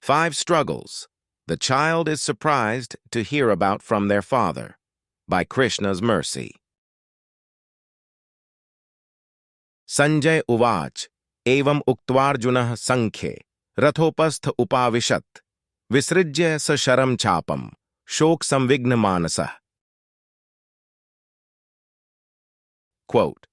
5 struggles the child is surprised to hear about from their father, by Krishna's mercy. Sanjay uvach, evam uktvarjunah sankhe, rathopastha upavishat, visrijya sa sharam chapam, shok samvigna manasah. Quote,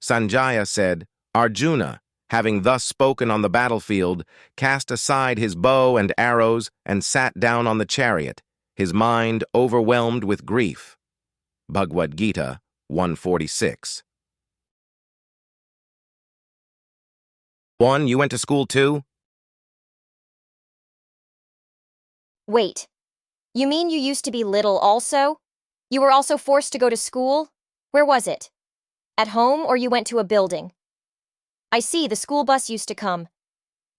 Sanjaya said, Arjuna, having thus spoken on the battlefield, cast aside his bow and arrows and sat down on the chariot, his mind overwhelmed with grief. Bhagavad-gita 146. 1. You went to school too? Wait, you mean you used to be little also? You were also forced to go to school? Where was it? At home or you went to a building? I see, the school bus used to come.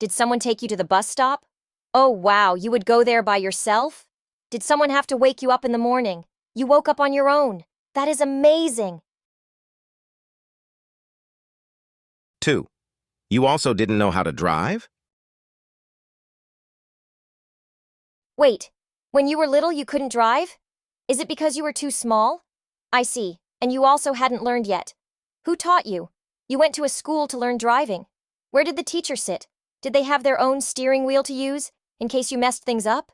Did someone take you to the bus stop? Oh wow, you would go there by yourself? Did someone have to wake you up in the morning? You woke up on your own. That is amazing. 2. You also didn't know how to drive? Wait, when you were little you couldn't drive? Is it because you were too small? I see, and you also hadn't learned yet. Who taught you? You went to a school to learn driving. Where did the teacher sit? Did they have their own steering wheel to use, in case you messed things up?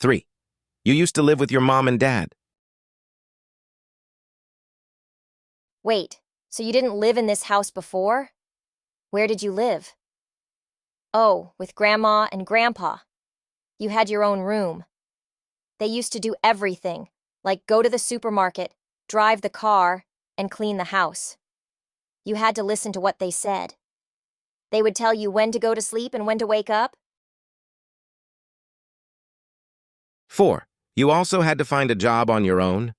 3. You used to live with your mom and dad. Wait, so you didn't live in this house before? Where did you live? Oh, with Grandma and Grandpa. You had your own room. They used to do everything, like go to the supermarket, drive the car, and clean the house. You had to listen to what they said. They would tell you when to go to sleep and when to wake up. 4. You also had to find a job on your own.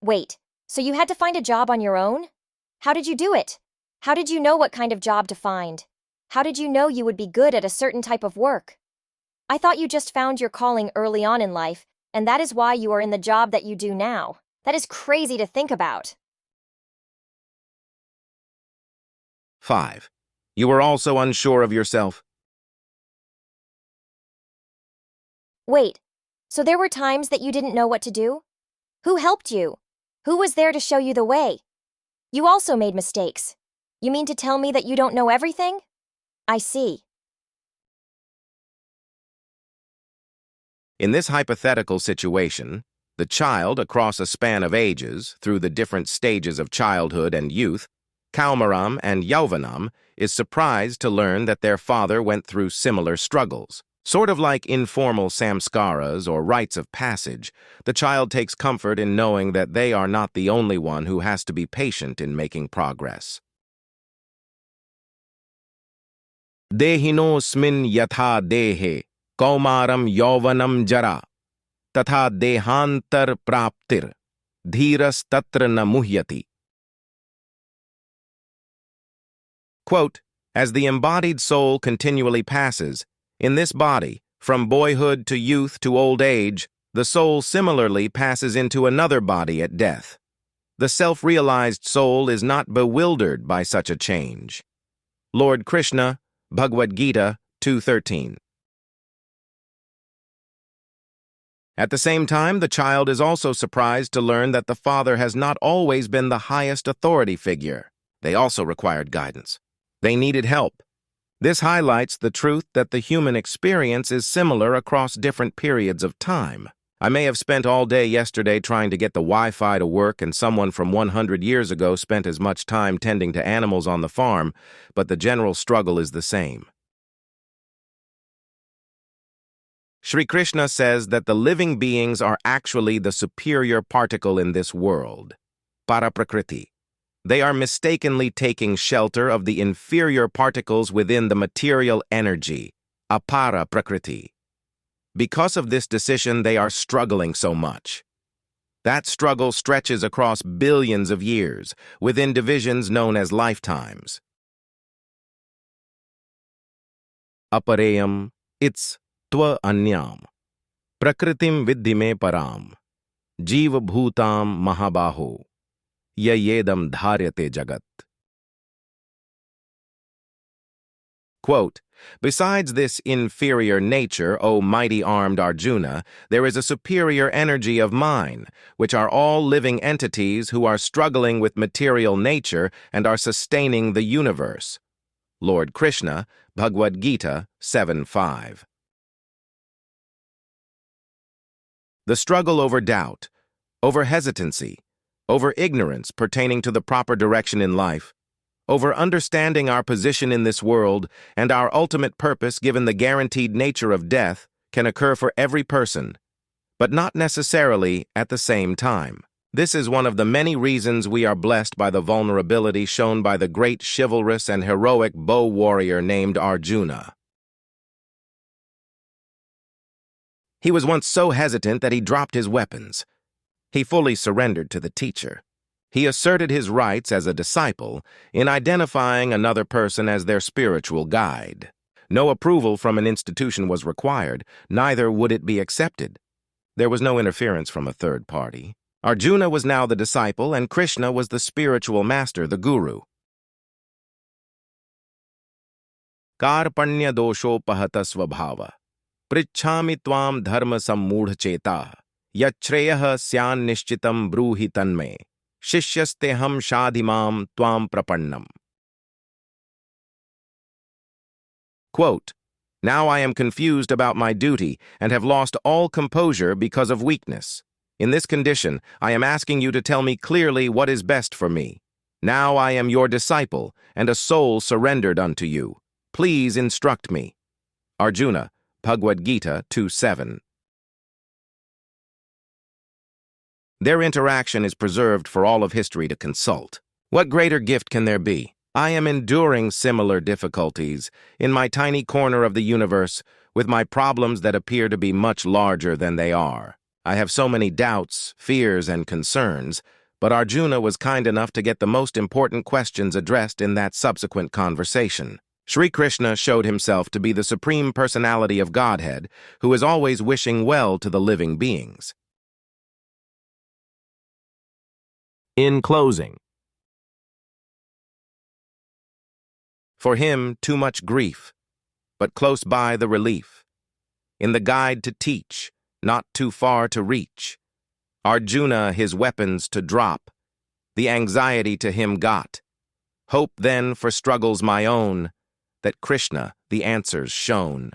Wait, so you had to find a job on your own? How did you do it? How did you know what kind of job to find? How did you know you would be good at a certain type of work? I thought you just found your calling early on in life, and that is why you are in the job that you do now. That is crazy to think about. 5. You were also unsure of yourself. Wait, so there were times that you didn't know what to do? Who helped you? Who was there to show you the way? You also made mistakes. You mean to tell me that you don't know everything? I see. In this hypothetical situation, the child across a span of ages, through the different stages of childhood and youth, Kaumaram and Yauvanam, is surprised to learn that their father went through similar struggles. Sort of like informal samskaras or rites of passage, the child takes comfort in knowing that they are not the only one who has to be patient in making progress. Dehinosmin yatha dehe, kaumaram yauvanam jara, tatha dehantar praptir, dhiras tatra na muhyati. Quote, as the embodied soul continually passes, in this body, from boyhood to youth to old age, the soul similarly passes into another body at death. The self-realized soul is not bewildered by such a change. Lord Krishna, Bhagavad-gita 2:13. At the same time, the child is also surprised to learn that the father has not always been the highest authority figure. They also required guidance. They needed help. This highlights the truth that the human experience is similar across different periods of time. I may have spent all day yesterday trying to get the Wi-Fi to work, and someone from 100 years ago spent as much time tending to animals on the farm, but the general struggle is the same. Shri Krishna says that the living beings are actually the superior particle in this world, Paraprakriti. They are mistakenly taking shelter of the inferior particles within the material energy, Apara Prakriti. Because of this decision, they are struggling so much. That struggle stretches across billions of years, within divisions known as lifetimes. Apareyam, it's tva anyam, prakritim vidhi me param, jiva bhutam mahabaho. Yedam dharyate jagat. Quote, "Besides this inferior nature, O mighty armed Arjuna, there is a superior energy of mine, which are all living entities who are struggling with material nature and are sustaining the universe." Lord Krishna, Bhagavad-gita 7:5. The struggle over doubt, over hesitancy, over ignorance pertaining to the proper direction in life, over understanding our position in this world and our ultimate purpose given the guaranteed nature of death can occur for every person, but not necessarily at the same time. This is one of the many reasons we are blessed by the vulnerability shown by the great chivalrous and heroic bow warrior named Arjuna. He was once so hesitant that he dropped his weapons. He fully surrendered to the teacher. He asserted his rights as a disciple in identifying another person as their spiritual guide. No approval from an institution was required, neither would it be accepted. There was no interference from a third party. Arjuna was now the disciple, and Krishna was the spiritual master, the guru. Karpanya doshopahata svabhava. Prichhami tvam dharma sammudha chetah. Yachreyah syan nishchitam bruhi tanme. Shishyasteham shadhimam tvam prapannam. Quote, "Now I am confused about my duty and have lost all composure because of weakness. In this condition, I am asking you to tell me clearly what is best for me. Now I am your disciple and a soul surrendered unto you. Please instruct me." Arjuna, Bhagavad-gita 2:7. Their interaction is preserved for all of history to consult. What greater gift can there be? I am enduring similar difficulties in my tiny corner of the universe with my problems that appear to be much larger than they are. I have so many doubts, fears, and concerns, but Arjuna was kind enough to get the most important questions addressed in that subsequent conversation. Sri Krishna showed himself to be the supreme personality of Godhead, who is always wishing well to the living beings. In closing, for him, too much grief, but close by the relief. In the guide to teach, not too far to reach. Arjuna his weapons to drop, the anxiety to him got. Hope then for struggles my own, that Krishna the answers shown.